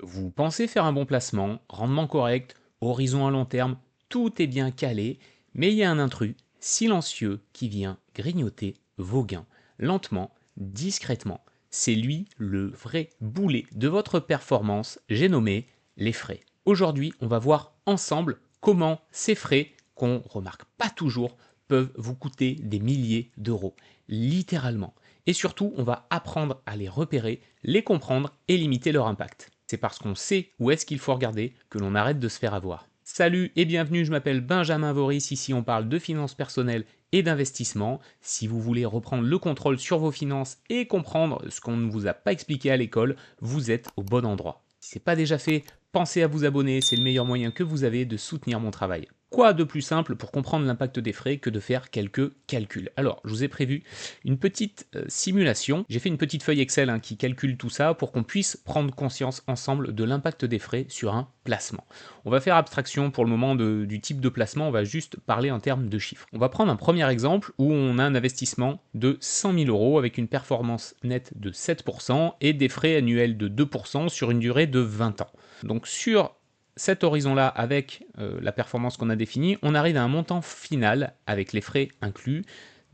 Vous pensez faire un bon placement, rendement correct, horizon à long terme, tout est bien calé, mais il y a un intrus silencieux qui vient grignoter vos gains, lentement, discrètement. C'est lui le vrai boulet de votre performance, j'ai nommé les frais. Aujourd'hui, on va voir ensemble comment ces frais, qu'on remarque pas toujours, peuvent vous coûter des milliers d'euros, littéralement. Et surtout, on va apprendre à les repérer, les comprendre et limiter leur impact. C'est parce qu'on sait où est-ce qu'il faut regarder que l'on arrête de se faire avoir. Salut et bienvenue, je m'appelle Benjamin Voris, ici on parle de finances personnelles et d'investissement. Si vous voulez reprendre le contrôle sur vos finances et comprendre ce qu'on ne vous a pas expliqué à l'école, vous êtes au bon endroit. Si ce n'est pas déjà fait, pensez à vous abonner, c'est le meilleur moyen que vous avez de soutenir mon travail. Quoi de plus simple pour comprendre l'impact des frais que de faire quelques calculs? Alors, je vous ai prévu une petite simulation. J'ai fait une petite feuille Excel qui calcule tout ça pour qu'on puisse prendre conscience ensemble de l'impact des frais sur un placement. On va faire abstraction pour le moment du type de placement, on va juste parler en termes de chiffres. On va prendre un premier exemple où on a un investissement de 100 000 euros avec une performance nette de 7% et des frais annuels de 2% sur une durée de 20 ans. Donc sur cet horizon-là, avec la performance qu'on a définie, on arrive à un montant final, avec les frais inclus,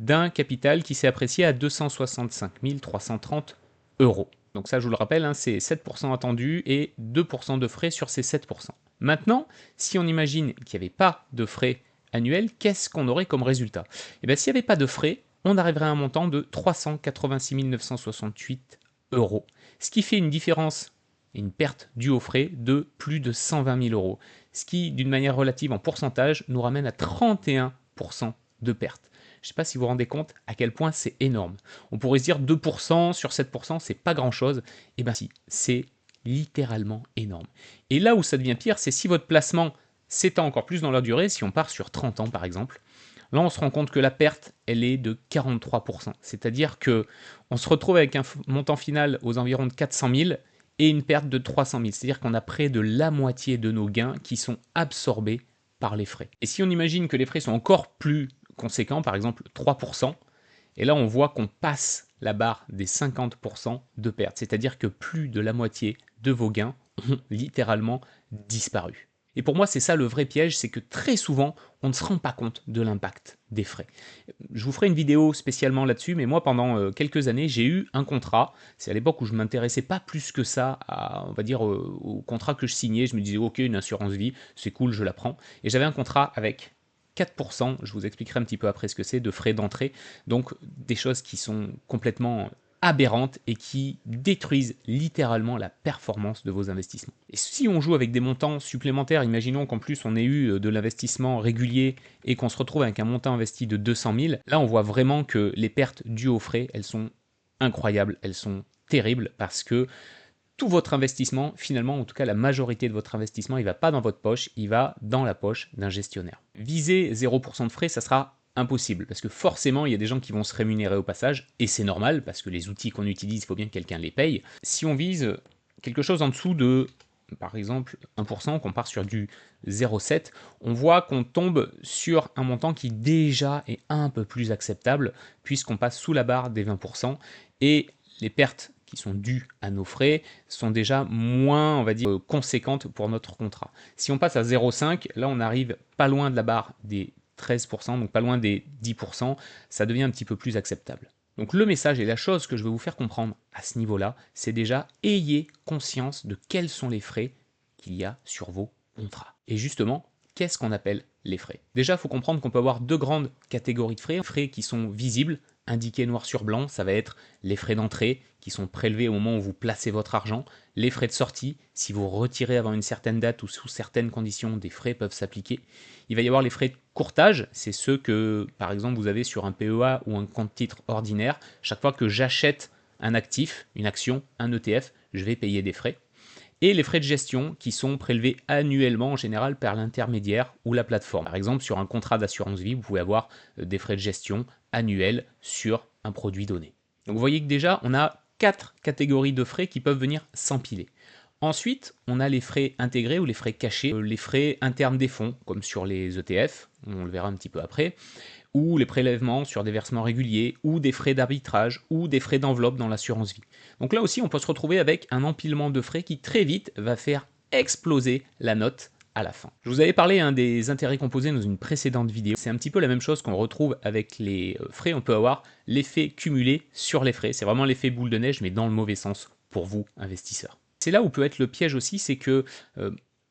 d'un capital qui s'est apprécié à 265 330 euros. Donc ça, je vous le rappelle, c'est 7% attendu et 2% de frais sur ces 7%. Maintenant, si on imagine qu'il n'y avait pas de frais annuels, qu'est-ce qu'on aurait comme résultat? Eh bien, s'il n'y avait pas de frais, on arriverait à un montant de 386 968 euros, ce qui fait une différence et une perte due aux frais de plus de 120 000 euros, ce qui, d'une manière relative en pourcentage, nous ramène à 31% de perte. Je ne sais pas si vous vous rendez compte à quel point c'est énorme. On pourrait se dire 2% sur 7%, c'est pas grand-chose. Eh bien si, c'est littéralement énorme. Et là où ça devient pire, c'est si votre placement s'étend encore plus dans la durée, si on part sur 30 ans par exemple, là on se rend compte que la perte, elle est de 43%. C'est-à-dire que on se retrouve avec un montant final aux environs de 400 000 et une perte de 300 000. C'est-à-dire qu'on a près de la moitié de nos gains qui sont absorbés par les frais. Et si on imagine que les frais sont encore plus conséquents, par exemple 3%, et là on voit qu'on passe la barre des 50% de perte. C'est-à-dire que plus de la moitié de vos gains ont littéralement disparu. Et pour moi, c'est ça le vrai piège, c'est que très souvent, on ne se rend pas compte de l'impact des frais. Je vous ferai une vidéo spécialement là-dessus, mais moi, pendant quelques années, j'ai eu un contrat. C'est à l'époque où je ne m'intéressais pas plus que ça à, on va dire, au contrat que je signais. Je me disais, ok, une assurance vie, c'est cool, je la prends. Et j'avais un contrat avec 4%, je vous expliquerai un petit peu après ce que c'est, de frais d'entrée. Donc, des choses qui sont complètement aberrantes et qui détruisent littéralement la performance de vos investissements. Et si on joue avec des montants supplémentaires, imaginons qu'en plus on ait eu de l'investissement régulier et qu'on se retrouve avec un montant investi de 200 000, là on voit vraiment que les pertes dues aux frais, elles sont incroyables, elles sont terribles parce que tout votre investissement, finalement, en tout cas la majorité de votre investissement, il ne va pas dans votre poche, il va dans la poche d'un gestionnaire. Viser 0% de frais, ça sera impossible, parce que forcément, il y a des gens qui vont se rémunérer au passage, et c'est normal, parce que les outils qu'on utilise, il faut bien que quelqu'un les paye. Si on vise quelque chose en dessous de, par exemple, 1%, qu'on part sur du 0,7, on voit qu'on tombe sur un montant qui déjà est un peu plus acceptable, puisqu'on passe sous la barre des 20%, et les pertes qui sont dues à nos frais sont déjà moins, on va dire, conséquentes pour notre contrat. Si on passe à 0,5, là on arrive pas loin de la barre des 13%, donc pas loin des 10%, ça devient un petit peu plus acceptable. Donc le message et la chose que je veux vous faire comprendre à ce niveau-là, c'est déjà ayez conscience de quels sont les frais qu'il y a sur vos contrats. Et justement, qu'est-ce qu'on appelle les frais? Déjà, il faut comprendre qu'on peut avoir deux grandes catégories de frais. Frais qui sont visibles, indiqués noir sur blanc, ça va être les frais d'entrée qui sont prélevés au moment où vous placez votre argent, les frais de sortie, si vous retirez avant une certaine date ou sous certaines conditions, des frais peuvent s'appliquer. Il va y avoir les frais de courtage, c'est ceux que, par exemple, vous avez sur un PEA ou un compte titre ordinaire. Chaque fois que j'achète un actif, une action, un ETF, je vais payer des frais. Et les frais de gestion qui sont prélevés annuellement en général par l'intermédiaire ou la plateforme. Par exemple, sur un contrat d'assurance vie, vous pouvez avoir des frais de gestion annuels sur un produit donné. Donc vous voyez que déjà, on a 4 catégories de frais qui peuvent venir s'empiler. Ensuite, on a les frais intégrés ou les frais cachés, les frais internes des fonds, comme sur les ETF, on le verra un petit peu après, ou les prélèvements sur des versements réguliers, ou des frais d'arbitrage, ou des frais d'enveloppe dans l'assurance vie. Donc là aussi, on peut se retrouver avec un empilement de frais qui très vite va faire exploser la note à la fin. Je vous avais parlé des intérêts composés dans une précédente vidéo. C'est un petit peu la même chose qu'on retrouve avec les frais. On peut avoir l'effet cumulé sur les frais. C'est vraiment l'effet boule de neige, mais dans le mauvais sens pour vous, investisseurs. C'est là où peut être le piège aussi, c'est que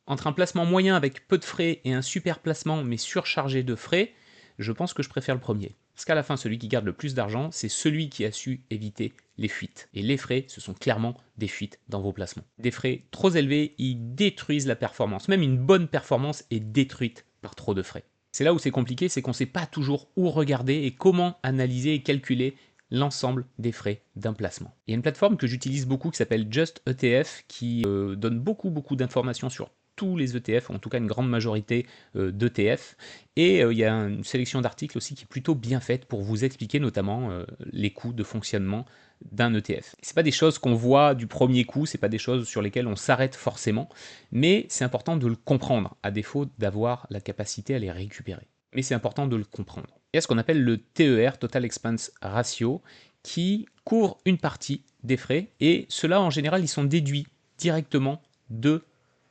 entre un placement moyen avec peu de frais et un super placement mais surchargé de frais, je pense que je préfère le premier. Parce qu'à la fin, celui qui garde le plus d'argent, c'est celui qui a su éviter les fuites. Et les frais, ce sont clairement des fuites dans vos placements. Des frais trop élevés, ils détruisent la performance. Même une bonne performance est détruite par trop de frais. C'est là où c'est compliqué, c'est qu'on ne sait pas toujours où regarder et comment analyser et calculer l'ensemble des frais d'un placement. Il y a une plateforme que j'utilise beaucoup qui s'appelle Just ETF qui donne beaucoup d'informations sur tous les ETF, en tout cas une grande majorité d'ETF. Et il y a une sélection d'articles aussi qui est plutôt bien faite pour vous expliquer notamment les coûts de fonctionnement d'un ETF. Ce n'est pas des choses qu'on voit du premier coup, ce n'est pas des choses sur lesquelles on s'arrête forcément, mais c'est important de le comprendre, à défaut d'avoir la capacité à les récupérer. Mais c'est important de le comprendre. Il y a ce qu'on appelle le TER, Total Expense Ratio, qui couvre une partie des frais, et ceux-là, en général, ils sont déduits directement de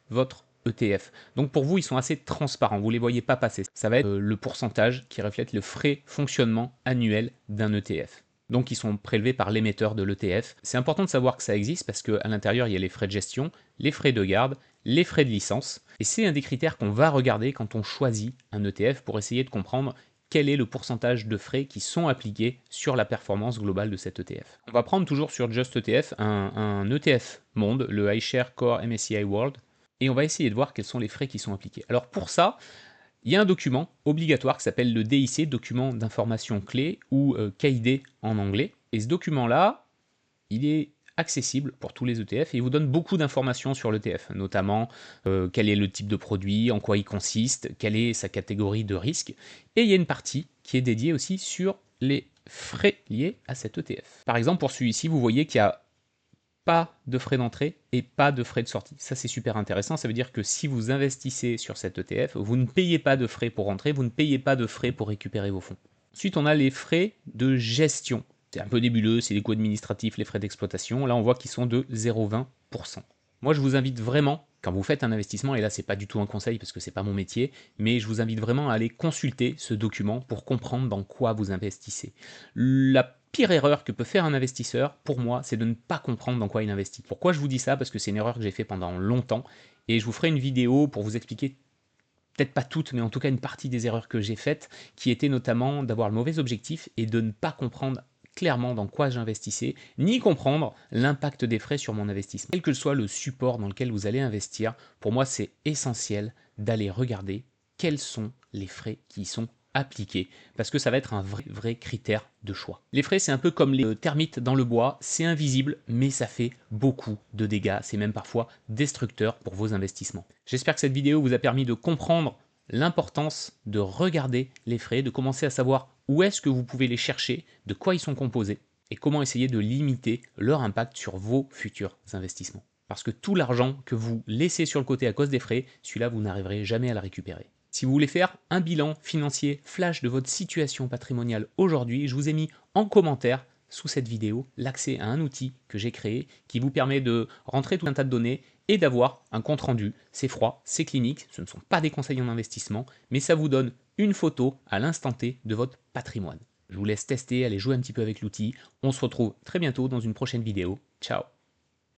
votre ETF. Donc pour vous, ils sont assez transparents, vous ne les voyez pas passer. Ça va être le pourcentage qui reflète le frais fonctionnement annuel d'un ETF. Donc ils sont prélevés par l'émetteur de l'ETF. C'est important de savoir que ça existe parce qu'à l'intérieur, il y a les frais de gestion, les frais de garde, les frais de licence. Et c'est un des critères qu'on va regarder quand on choisit un ETF pour essayer de comprendre quel est le pourcentage de frais qui sont appliqués sur la performance globale de cet ETF. On va prendre toujours sur Just ETF un ETF monde, le iShares Core MSCI World, et on va essayer de voir quels sont les frais qui sont appliqués. Alors pour ça, il y a un document obligatoire qui s'appelle le DIC, document d'information clé, ou KID en anglais. Et ce document-là, il est accessible pour tous les ETF et il vous donne beaucoup d'informations sur l'ETF, notamment quel est le type de produit, en quoi il consiste, quelle est sa catégorie de risque. Et il y a une partie qui est dédiée aussi sur les frais liés à cet ETF. Par exemple, pour celui-ci, vous voyez qu'il y a pas de frais d'entrée et pas de frais de sortie. Ça, c'est super intéressant. Ça veut dire que si vous investissez sur cet ETF, vous ne payez pas de frais pour rentrer, vous ne payez pas de frais pour récupérer vos fonds. Ensuite, on a les frais de gestion. C'est un peu nébuleux, c'est les coûts administratifs, les frais d'exploitation. Là, on voit qu'ils sont de 0,20%. Moi, je vous invite vraiment, quand vous faites un investissement, et là, c'est pas du tout un conseil parce que c'est pas mon métier, mais je vous invite vraiment à aller consulter ce document pour comprendre dans quoi vous investissez. La pire erreur que peut faire un investisseur, pour moi, c'est de ne pas comprendre dans quoi il investit. Pourquoi je vous dis ça? Parce que c'est une erreur que j'ai fait pendant longtemps, et je vous ferai une vidéo pour vous expliquer, peut-être pas toutes, mais en tout cas une partie des erreurs que j'ai faites, qui étaient notamment d'avoir le mauvais objectif et de ne pas comprendre clairement dans quoi j'investissais, ni comprendre l'impact des frais sur mon investissement. Quel que soit le support dans lequel vous allez investir, pour moi c'est essentiel d'aller regarder quels sont les frais qui y sont appliqués, parce que ça va être un vrai critère de choix. Les frais, c'est un peu comme les termites dans le bois, c'est invisible, mais ça fait beaucoup de dégâts, c'est même parfois destructeur pour vos investissements. J'espère que cette vidéo vous a permis de comprendre l'importance de regarder les frais, de commencer à savoir où est-ce que vous pouvez les chercher, de quoi ils sont composés, et comment essayer de limiter leur impact sur vos futurs investissements. Parce que tout l'argent que vous laissez sur le côté à cause des frais, celui-là, vous n'arriverez jamais à le récupérer. Si vous voulez faire un bilan financier flash de votre situation patrimoniale aujourd'hui, je vous ai mis en commentaire sous cette vidéo l'accès à un outil que j'ai créé qui vous permet de rentrer tout un tas de données et d'avoir un compte rendu. C'est froid, c'est clinique, ce ne sont pas des conseils en investissement, mais ça vous donne une photo à l'instant T de votre patrimoine. Je vous laisse tester, aller jouer un petit peu avec l'outil. On se retrouve très bientôt dans une prochaine vidéo. Ciao!